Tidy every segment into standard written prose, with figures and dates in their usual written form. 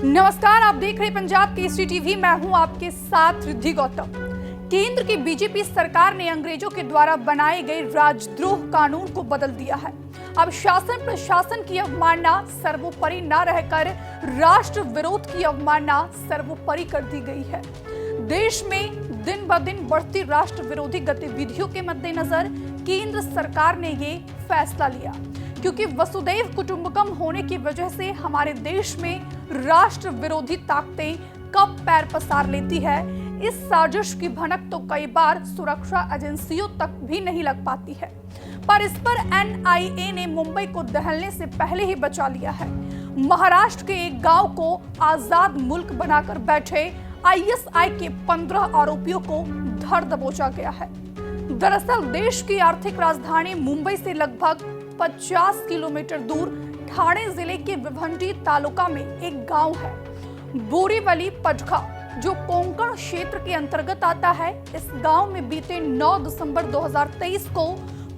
नमस्कार, आप देख रहे पंजाब केसरी टीवी। मैं हूं आपके साथ रिद्धि गौतम। केंद्र की बीजेपी सरकार ने अंग्रेजों के द्वारा बनाए गए राजद्रोह कानून को बदल दिया है। अब शासन प्रशासन की अवमानना सर्वोपरि न रहकर राष्ट्र विरोध की अवमानना सर्वोपरि कर दी गई है। देश में दिन ब दिन बढ़ती राष्ट्र विरोधी गतिविधियों के मद्देनजर केंद्र सरकार ने ये फैसला लिया, क्योंकि वसुदैव कुटुंबकम होने की वजह से हमारे देश में राष्ट्र विरोधी ताकतें कब पैर पसार लेती है, इस साजिश की भनक तो कई बार सुरक्षा एजेंसियों तक भी नहीं लग पाती है। पर इस पर एनआईए ने मुंबई को दहलने से पहले ही बचा लिया है। महाराष्ट्र के एक गांव को आजाद मुल्क बनाकर बैठे आईएसआई के 15 आरोपियों को धर दबोचा गया है। दरअसल देश की आर्थिक राजधानी मुंबई से लगभग 50 किलोमीटर दूर ठाणे जिले के भिवंडी तालुका में एक गांव है, बोरीवली पटखा, जो कोंकण क्षेत्र के अंतर्गत आता है। इस गांव में बीते 9 दिसंबर 2023 को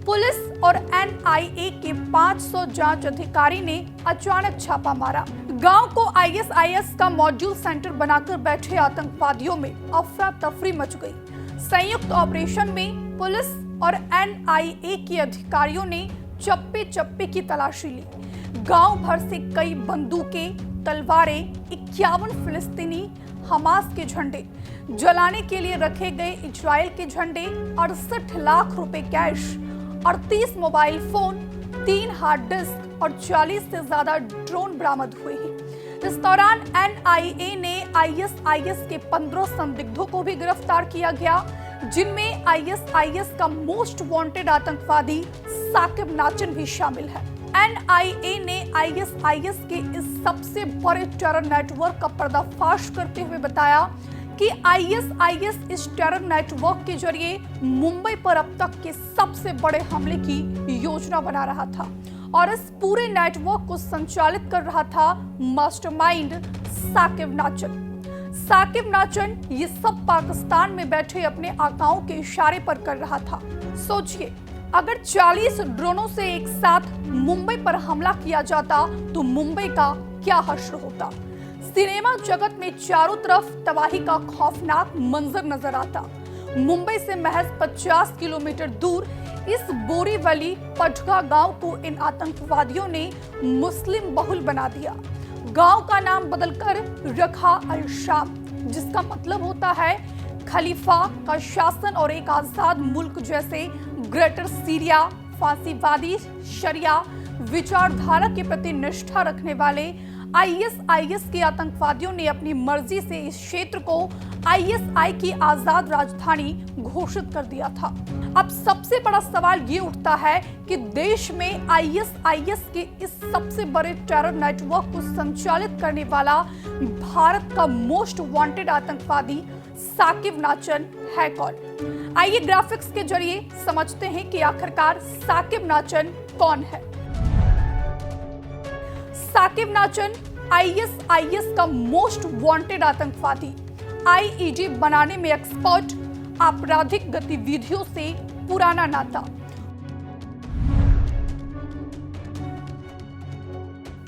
पुलिस और एनआईए के 500 जांच अधिकारी ने अचानक छापा मारा। गांव को आईएसआईएस का मॉड्यूल सेंटर बनाकर बैठे आतंकवादियों में अफरा तफरी मच गई। संयुक्त ऑपरेशन में पुलिस और एनआईए के अधिकारियों ने चप्पे चप्पे की तलाशी ली। गांव भर से कई बंदूकें, तलवारें, 51 फिलिस्तीनी हमास के झंडे, जलाने के लिए रखे गए इजराइल के झंडे, 68 लाख रुपए cash, 38 mobile phone, 3 hard disk और 40 से ज्यादा ड्रोन बरामद हुए हैं। इस दौरान एनआईए ने आईएसआईएस के 15 संदिग्धों को भी गिरफ्तार किया गया, जिनमें आईएसआईएस का मोस्ट वांटेड आतंकवादी साकिब नाचन भी शामिल है। एनआईए ने आईएसआईएस के इस सबसे बड़े टेरर नेटवर्क का पर्दाफाश करते हुए बताया कि आईएसआईएस इस टेरर नेटवर्क के जरिए मुंबई पर अब तक के सबसे बड़े हमले की योजना बना रहा था और इस पूरे नेटवर्क को संचालित कर रहा था मास्टरमाइंड साकिब नाचन। साकिब नाचन ये सब पाकिस्तान में बैठे अपने आकाओं के इशारे पर कर रहा था। सोचिए, अगर 40 ड्रोनों से एक साथ मुंबई पर हमला किया जाता तो मुंबई का क्या हश्र होता। सिनेमा जगत में चारों तरफ तबाही का खौफनाक मंजर नजर आता। मुंबई से महज 50 किलोमीटर दूर इस बोरीवली पटखा गांव को इन आतंकवादियों ने मुस्लिम बहुल बना दिया। गांव का नाम बदलकर रखा अल शाम, जिसका मतलब होता है खलीफा का शासन और एक आजाद मुल्क जैसे ग्रेटर सीरिया। फांसीवादी शरिया विचारधारा के प्रति निष्ठा रखने वाले आईएसआईएस के आतंकवादियों ने अपनी मर्जी से इस क्षेत्र को आईएसआई की आजाद राजधानी घोषित कर दिया था। अब सबसे बड़ा सवाल ये उठता है कि देश में आईएसआईएस के इस सबसे बड़े टेरर नेटवर्क को संचालित करने वाला भारत का मोस्ट वांटेड आतंकवादी साकिब नाचन है कौन। आइए ग्राफिक्स के जरिए समझते हैं कि आखिरकार साकिब नाचन कौन है। साकिब नाचन आईएसआईएस का मोस्ट वांटेड आतंकवादी, आईईडी बनाने में एक्सपर्ट, आपराधिक गतिविधियों से पुराना नाता,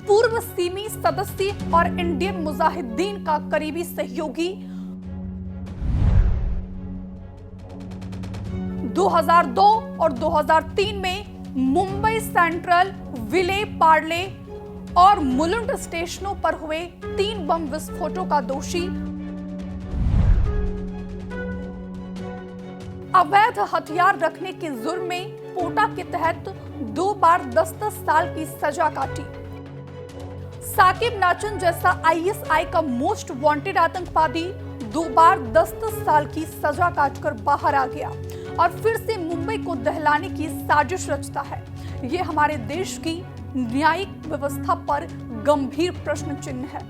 पूर्व सीमी सदस्य और इंडियन मुजाहिदीन का करीबी सहयोगी, 2002 और 2003 में मुंबई सेंट्रल, विले पार्ले और मुलुंड स्टेशनों पर हुए 3 बम विस्फोटों का दोषी, अवैध हथियार रखने के जुर्म में पोटा के तहत 2 बार 10-10 साल की सजा काटी। साकिब नाचन जैसा आईएसआई का मोस्ट वांटेड आतंकवादी 2 बार 10-10 साल की सजा काटकर बाहर आ गया और फिर से मुंबई को दहलाने की साजिश रचता है। ये हमारे देश की न्यायिक व्यवस्था पर गंभीर प्रश्न चिन्ह है।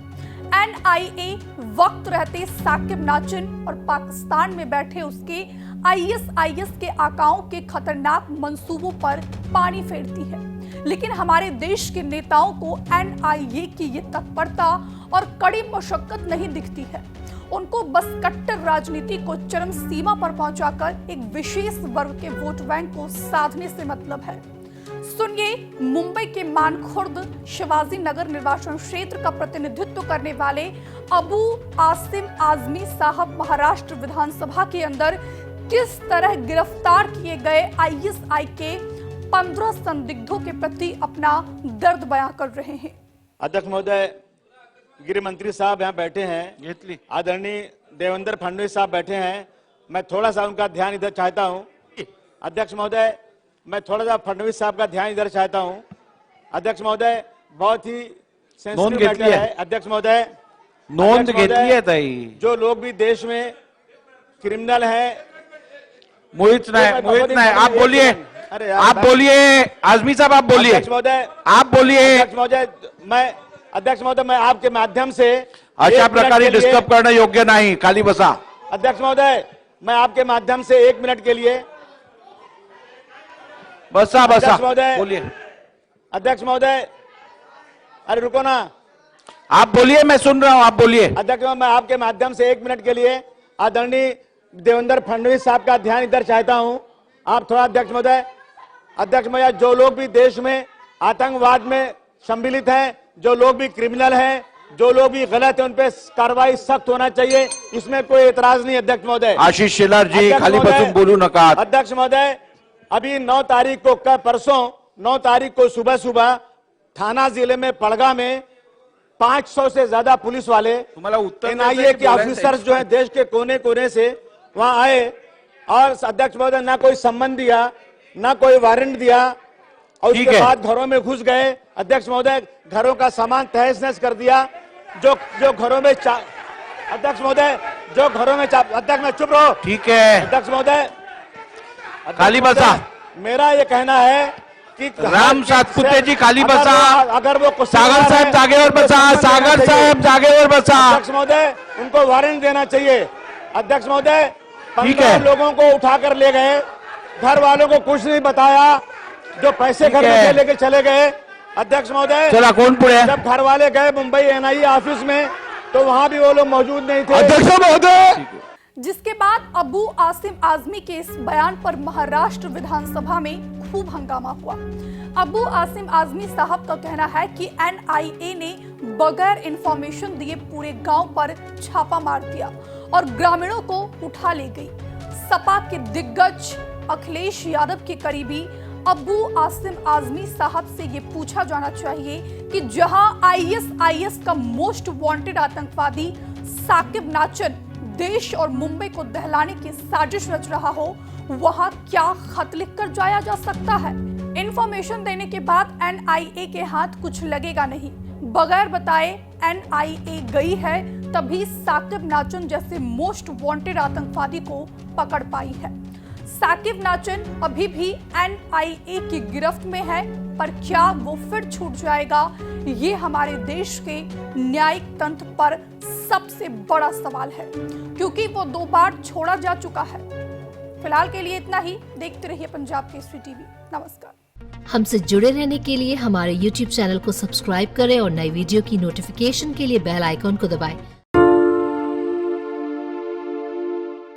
एनआईए वक्त रहते साकिब नाचन और पाकिस्तान में बैठे उसके आईएसआईएस के आकाओं के खतरनाक मंसूबों पर पानी फेरती है, लेकिन हमारे देश के नेताओं को एनआईए की ये तत्परता और कड़ी मशक्कत नहीं दिखती है। उनको बस कट्टर राजनीति को चरम सीमा पर पहुंचाकर एक विशेष वर्ग के वोट बैंक को साधने से मतलब है। सुनिए मुंबई के मानखुर्द शिवाजी नगर निर्वाचन क्षेत्र का प्रतिनिधित्व करने वाले अबू आसिम आजमी साहब महाराष्ट्र विधानसभा के अंदर किस तरह गिरफ्तार किए गए आईएसआई के 15 संदिग्धों के प्रति अपना दर्द बयां कर रहे हैं। अध्यक्ष महोदय, गृह मंत्री साहब यहाँ बैठे हैं, आदरणीय देवेंद्र फडणवीस साहब बैठे हैं। मैं थोड़ा सा उनका ध्यान इधर चाहता हूँ। अध्यक्ष महोदय, मैं थोड़ा सा फडणवीस साहब का ध्यान इधर चाहता हूँ। अध्यक्ष महोदय, बहुत ही सेंसिटिव मैटर है। अध्यक्ष महोदय, नोंद घेतली आहे ताई। जो लोग भी देश में क्रिमिनल हैं, मोहित नाय, आप बोलिए। अरे आप बोलिए, आजमी साहब आप बोलिए। अध्यक्ष महोदय, आप बोलिए। अध्यक्ष महोदय, मैं आपके माध्यम से अशा प्रकारे डिस्टर्ब करणं योग्य नाही, खाली बसा। अध्यक्ष महोदय, मैं आपके माध्यम से 1 मिनट के लिए बसा बोलिए। अध्यक्ष महोदय, अरे रुको ना, आप बोलिए, मैं सुन रहा हूं, आप बोलिए। अध्यक्ष महोदय, मैं आपके माध्यम से 1 मिनट के लिए आदरणीय देवेंद्र फडणवीस साहब का ध्यान इधर चाहता हूं। आप थोड़ा अध्यक्ष महोदय, जो लोग भी देश में आतंकवाद में सम्मिलित हैं, जो लोग भी क्रिमिनल हैं, जो लोग भी गलत है, उन पे कार्रवाई सख्त होना चाहिए, इसमें कोई एतराज नहीं। अध्यक्ष महोदय, आशीष शेलार जी, खाली बसून बोलू नका। अध्यक्ष महोदय, अभी 9 तारीख को परसों 9 तारीख को सुबह सुबह थाना जिले में पड़गा में 500 से ज्यादा पुलिस वाले एनआईए के ऑफिसर्स जो हैं देश के कोने कोने से वहां आए और अध्यक्ष महोदय ना कोई सम्मन दिया, ना कोई वारंट दिया और उसके बाद घरों में घुस गए। अध्यक्ष महोदय, घरों का सामान तहस नहस कर दिया। जो घरों में अध्यक्ष महोदय, जो घरों में अध्यक्ष में चुप रहो। ठीक है अध्यक्ष महोदय, खाली बसा। मेरा ये कहना है कि राम सातपुते जी खाली बसा। अगर वो सागर साहेब जागेवर बसा। सागर साहेब जागेवर बसा। अध्यक्ष महोदय, उनको वारंट देना चाहिए। अध्यक्ष महोदय, 15 लोगों को उठाकर ले गए, घर वालों को कुछ नहीं बताया, जो पैसे घर में लेके चले गए। अध्यक्ष महोदय, चला कौन पुढे? जब घर वाले गए मुंबई एनआईए ऑफिस में तो वहां भी वो लोग मौजूद नहीं थे। अध्यक्ष महोदय, जिसके बाद अबू आसिम आजमी के इस बयान पर महाराष्ट्र विधानसभा में खूब हंगामा हुआ। अबू आसिम आजमी साहब का कहना है कि एनआईए ने बगैर इंफॉर्मेशन दिए पूरे गांव पर छापा मार दिया और ग्रामीणों को उठा ले गई। सपा के दिग्गज अखिलेश यादव के करीबी अबू आसिम आजमी साहब से ये पूछा जाना चाहिए कि जहां आईएसआईएस का मोस्ट वांटेड आतंकवादी साकिब नाचन देश और मुंबई को दहलाने की साजिश रच रहा हो, वहां क्या खत लिखकर जाया जा सकता है? इंफॉर्मेशन देने के बाद एनआईए के हाथ कुछ लगेगा नहीं। बगैर बताए एनआईए गई है, तभी साकिब नाचन जैसे मोस्ट वांटेड आतंकवादी को पकड़ पाई है। साकिब नाचन अभी भी एनआईए की गिरफ्त में है, पर क्या वो फिर छूट जाएगा? ये हमारे देश के न्यायिक तंत्र पर सबसे बड़ा सवाल है, क्योंकि वो 2 बार छोड़ा जा चुका है। फिलहाल के लिए इतना ही। देखते रहिए पंजाब केसरी टीवी। नमस्कार। हमसे जुड़े रहने के लिए हमारे YouTube चैनल को सब्सक्राइब करें और नई वीडियो की नोटिफिकेशन के लिए बेल आइकॉन को दबाएं।